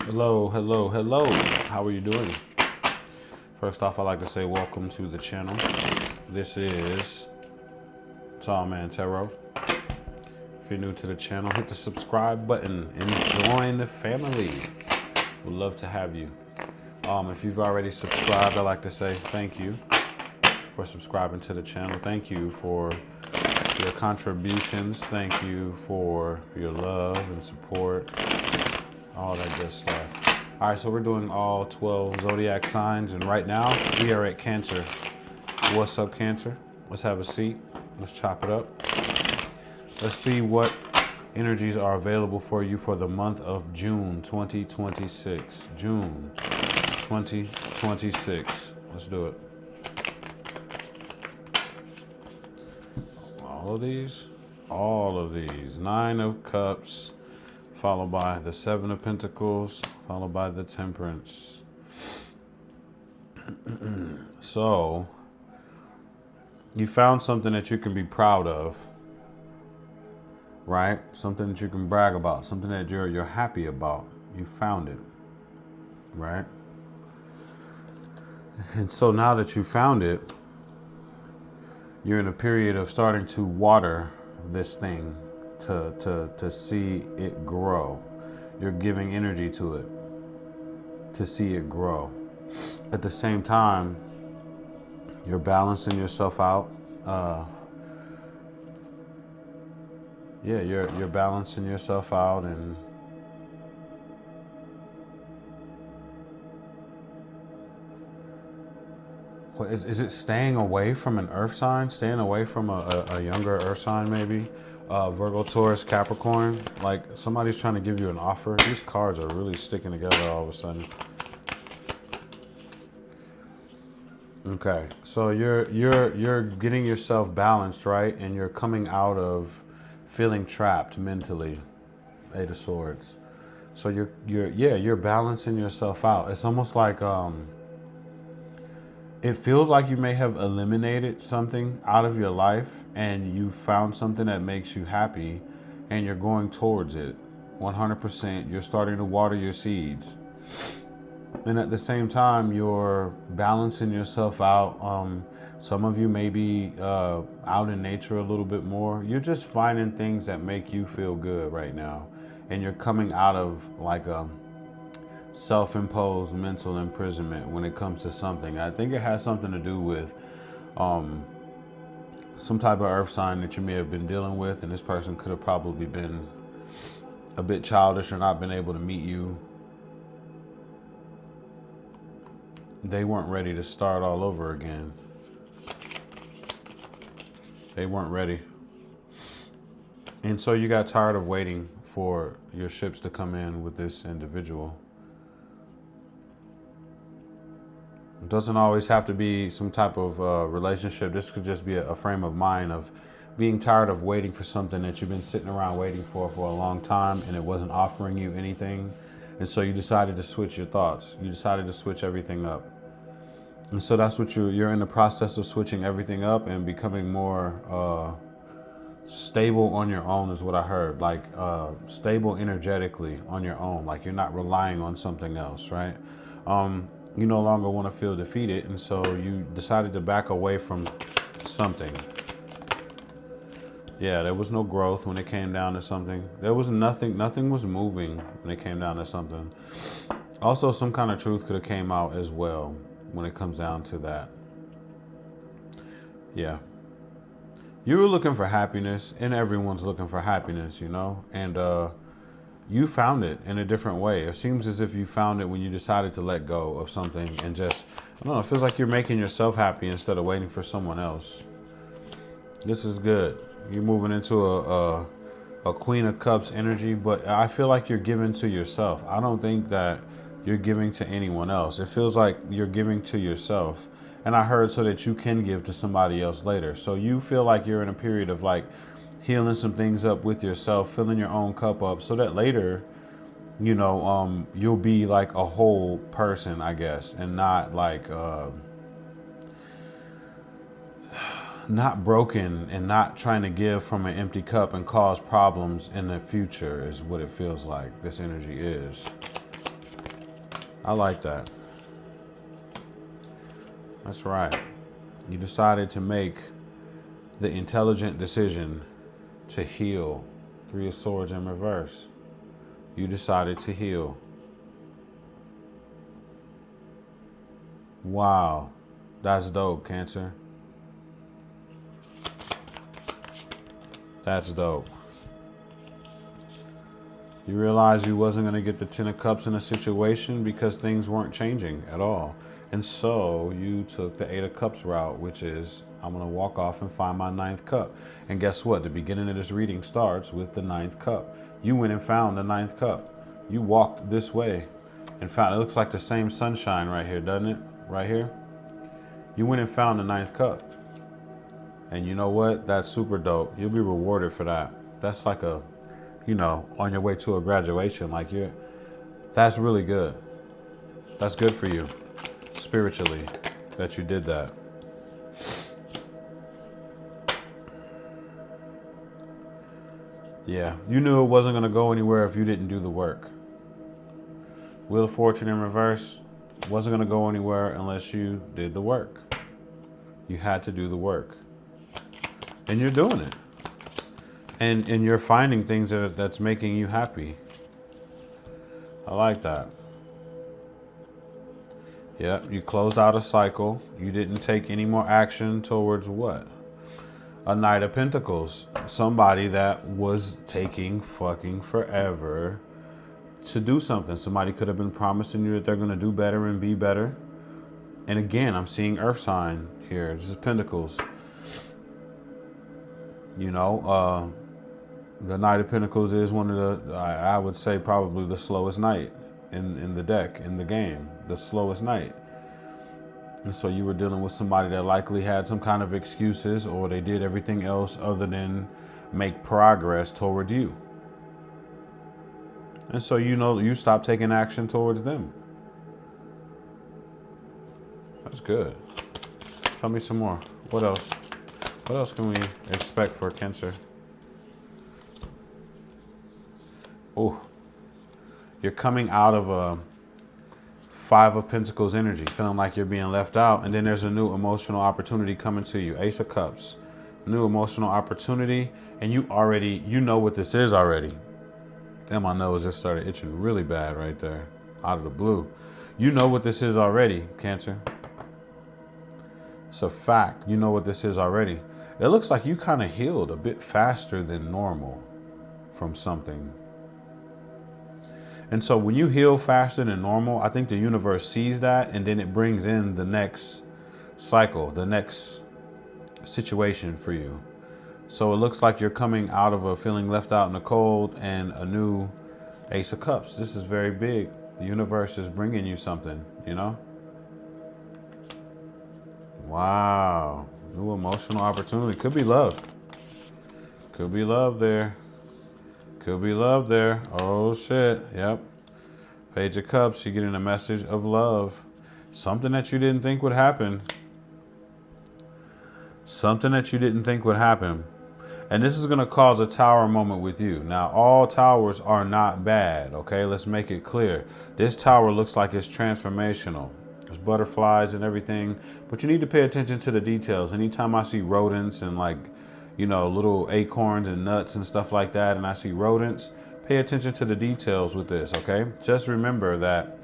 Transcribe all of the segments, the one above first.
Hello, hello, hello. How are you doing? First off, I'd like to say welcome to the channel. This is Tall Man Tarot. If you're new to the channel, hit the subscribe button and join the family. We'd love to have you. If you've already subscribed, I'd like to say thank you for subscribing to the channel. Thank you for your contributions. Thank you for your love and support. All that good stuff. All right, so we're doing all 12 zodiac signs, and right now we are at Cancer. What's up, Cancer? Let's have a seat. Let's chop it up. Let's see what energies are available for you for the month of June 2026. June 2026. Let's do it. All of these. Nine of Cups, followed by the Seven of Pentacles, followed by the Temperance. So, you found something that you can be proud of, right? Something that you can brag about, something that you're happy about. You found it, right? And so now that you found it, you're in a period of starting to water this thing to see it grow. You're giving energy to it to see it grow. At the same time, you're balancing yourself out. You're balancing yourself out, and is it staying away from an earth sign? Staying away from a younger earth sign, maybe? Virgo, Taurus, Capricorn. Like somebody's trying to give you an offer. These cards are really sticking together all of a sudden. Okay, so you're getting yourself balanced, right? And you're coming out of feeling trapped mentally. Eight of Swords. So you're balancing yourself out. It's almost like it feels like you may have eliminated something out of your life and you found something that makes you happy and you're going towards it 100%. You're starting to water your seeds. And at the same time, you're balancing yourself out. Some of you may be out in nature a little bit more. You're just finding things that make you feel good right now. And you're coming out of like a self-imposed mental imprisonment when it comes to something. I think it has something to do with some type of earth sign that you may have been dealing with, and this person could have probably been a bit childish or not been able to meet you. They weren't ready to start all over again. They weren't ready. And so you got tired of waiting for your ships to come in with this individual. It doesn't always have to be some type of relationship. This could just be a frame of mind of being tired of waiting for something that you've been sitting around waiting for a long time and it wasn't offering you anything. And so you decided to switch your thoughts. You decided to switch everything up. And so that's what you're in the process of switching everything up and becoming more stable on your own is what I heard. Like stable energetically on your own. Like you're not relying on something else, right? You no longer want to feel defeated, and so you decided to back away from something. Yeah, there was no growth when it came down to something. There was nothing was moving when it came down to something. Also, some kind of truth could have came out as well when it comes down to that. Yeah. You were looking for happiness, and everyone's looking for happiness, you know? And you found it in a different way. It seems as if you found it when you decided to let go of something and just, I don't know, it feels like you're making yourself happy instead of waiting for someone else. This is good. You're moving into a Queen of Cups energy, but I feel like you're giving to yourself. I don't think that you're giving to anyone else. It feels like you're giving to yourself. And I heard so that you can give to somebody else later. So you feel like you're in a period of like healing some things up with yourself, filling your own cup up so that later, you know, you'll be like a whole person, I guess, and not like not broken and not trying to give from an empty cup and cause problems in the future is what it feels like this energy is. I like that. That's right. You decided to make the intelligent decision to heal. Three of Swords in reverse. You decided to heal. Wow. That's dope, Cancer. That's dope. You realized you wasn't going to get the Ten of Cups in a situation because things weren't changing at all. And so you took the Eight of Cups route, which is, I'm going to walk off and find my ninth cup. And guess what? The beginning of this reading starts with the ninth cup. You went and found the ninth cup. You walked this way and found, it looks like the same sunshine right here, doesn't it? Right here. You went and found the ninth cup. And you know what? That's super dope. You'll be rewarded for that. That's like a, you know, on your way to a graduation, like that's really good. That's good for you spiritually that you did that. Yeah, you knew it wasn't going to go anywhere if you didn't do the work. Wheel of Fortune in reverse wasn't going to go anywhere unless you did the work. You had to do the work. And you're doing it. And you're finding things that's making you happy. I like that. Yeah, you closed out a cycle. You didn't take any more action towards what? A Knight of Pentacles. Somebody that was taking fucking forever to do something. Somebody could have been promising you that they're going to do better and be better. And again, I'm seeing Earth sign here. This is Pentacles. You know, the Knight of Pentacles is one of the, I would say probably the slowest knight in the deck, in the game, the slowest knight. And so you were dealing with somebody that likely had some kind of excuses, or they did everything else other than make progress toward you. And so, you know, you stopped taking action towards them. That's good. Tell me some more. What else? What else can we expect for Cancer? Oh, you're coming out of a Five of Pentacles energy, feeling like you're being left out. And then there's a new emotional opportunity coming to you. Ace of Cups, new emotional opportunity. And you know what this is already. And my nose just started itching really bad right there, out of the blue. You know what this is already, Cancer. It's a fact. You know what this is already. It looks like you kind of healed a bit faster than normal from something. And so when you heal faster than normal, I think the universe sees that, and then it brings in the next cycle, the next situation for you. So it looks like you're coming out of a feeling left out in the cold and a new Ace of Cups. This is very big. The universe is bringing you something, you know? Wow. New emotional opportunity. Could be love. Could be love there. Could be love there. Oh, shit. Yep. Page of Cups. You're getting a message of love. Something that you didn't think would happen. Something that you didn't think would happen. And this is going to cause a tower moment with you. Now, all towers are not bad, okay? Let's make it clear. This tower looks like it's transformational. There's butterflies and everything, but you need to pay attention to the details. Anytime I see rodents and, like, you know, little acorns and nuts and stuff like that, and I see rodents, pay attention to the details with this, okay? Just remember that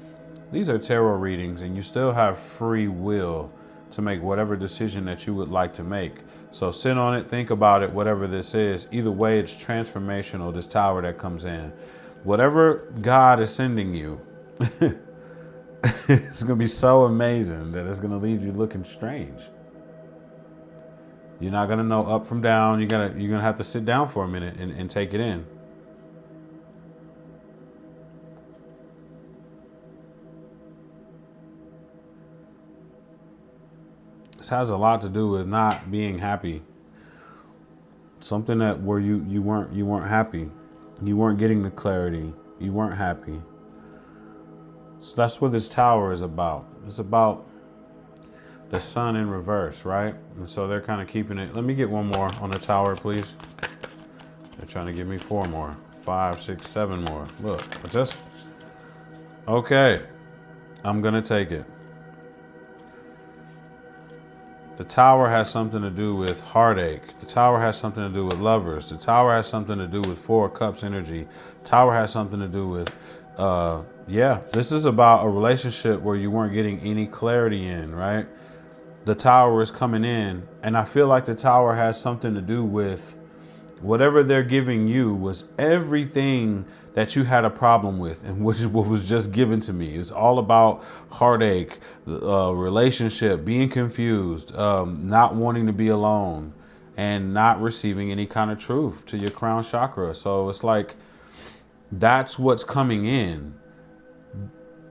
these are tarot readings and you still have free will to make whatever decision that you would like to make. So sit on it, think about it, whatever this is. Either way, it's transformational, this tower that comes in. Whatever God is sending you, it's going to be so amazing that it's going to leave you looking strange. You're not going to know up from down. You're going to have to sit down for a minute and take it in. This has a lot to do with not being happy. Something that where you weren't happy. You weren't getting the clarity. You weren't happy. So that's what this tower is about. It's about the sun in reverse, right? And so they're kind of keeping it. Let me get one more on the tower, please. They're trying to give me 4 more, 5, 6, 7 more. Look, just okay. I'm going to take it. The Tower has something to do with heartache. The Tower has something to do with lovers. The Tower has something to do with Four Cups energy. Tower has something to do with, this is about a relationship where you weren't getting any clarity in, right? The Tower is coming in, and I feel like the Tower has something to do with whatever they're giving you was everything that you had a problem with, and which is what was just given to me. It's all about heartache, relationship, being confused, not wanting to be alone, and not receiving any kind of truth to your crown chakra. So it's like, that's what's coming in,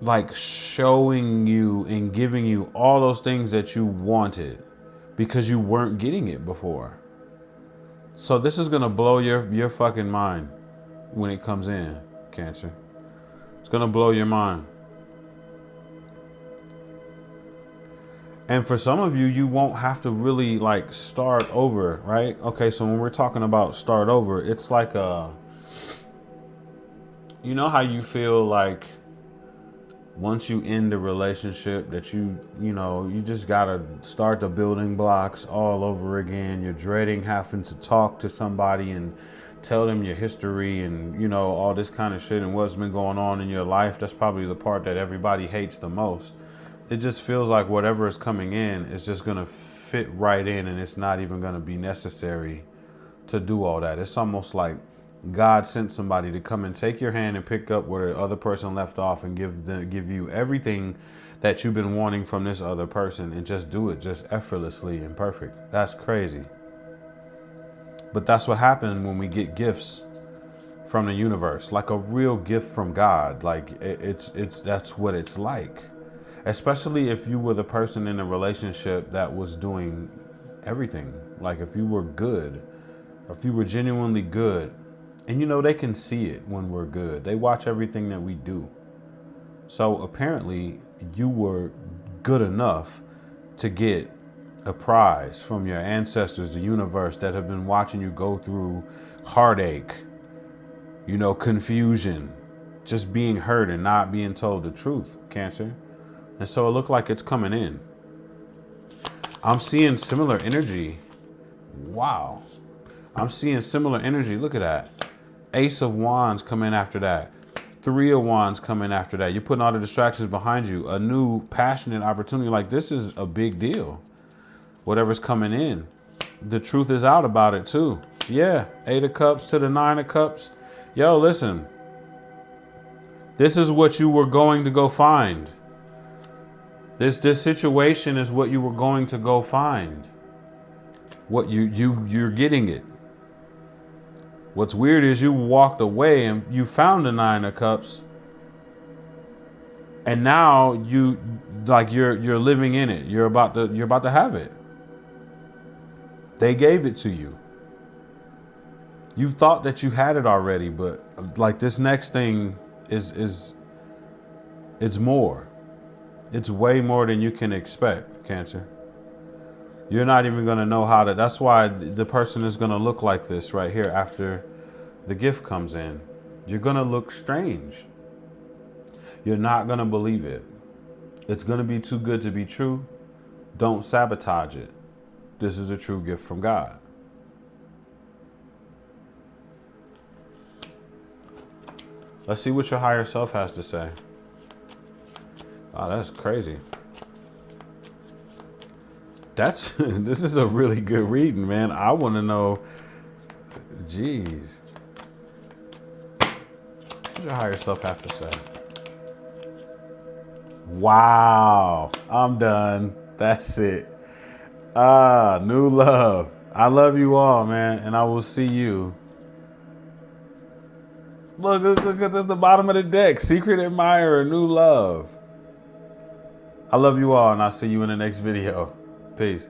like showing you and giving you all those things that you wanted because you weren't getting it before. So this is gonna blow your fucking mind when it comes in, Cancer. It's gonna blow your mind. And for some of you, you won't have to really like start over, right? Okay, so when we're talking about start over, it's like you know how you feel like once you end the relationship that you just gotta start the building blocks all over again. You're dreading having to talk to somebody and tell them your history and all this kind of shit and what's been going on in your life. That's probably the part that everybody hates the most. It just feels like whatever is coming in is just gonna fit right in, and it's not even gonna be necessary to do all that. It's almost like God sent somebody to come and take your hand and pick up where the other person left off and give you everything that you've been wanting from this other person, and just do it just effortlessly and perfect. That's crazy. But that's what happened when we get gifts from the universe, like a real gift from God. Like it's that's what it's like. Especially if you were the person in a relationship that was doing everything. Like if you were good, if you were genuinely good, and they can see it when we're good. They watch everything that we do. So apparently you were good enough to get a prize from your ancestors, the universe, that have been watching you go through heartache, confusion, just being hurt and not being told the truth, Cancer. And so it looked like it's coming in. I'm seeing similar energy. Wow. I'm seeing similar energy. Look at that. Ace of Wands coming after that. 3 of Wands coming after that. You're putting all the distractions behind you. A new passionate opportunity. Like, this is a big deal. Whatever's coming in. The truth is out about it too. Yeah. 8 of Cups to the 9 of Cups. Yo, listen. This is what you were going to go find. This situation is what you were going to go find. What you're getting it. What's weird is you walked away and you found the 9 of Cups, and now you're living in it. You're about to have it. They gave it to you. You thought that you had it already, but like this next thing is it's more. It's way more than you can expect, Cancer. You're not even going to know how to. That's why the person is going to look like this right here after the gift comes in. You're going to look strange. You're not going to believe it. It's going to be too good to be true. Don't sabotage it. This is a true gift from God. Let's see what your higher self has to say. Oh, that's crazy. This is a really good reading, man. I want to know. Jeez. What does your higher self have to say? Wow. I'm done. That's it. New love. I love you all, man. And I will see you. Look at the bottom of the deck. Secret admirer, new love. I love you all, and I'll see you in the next video. Peace.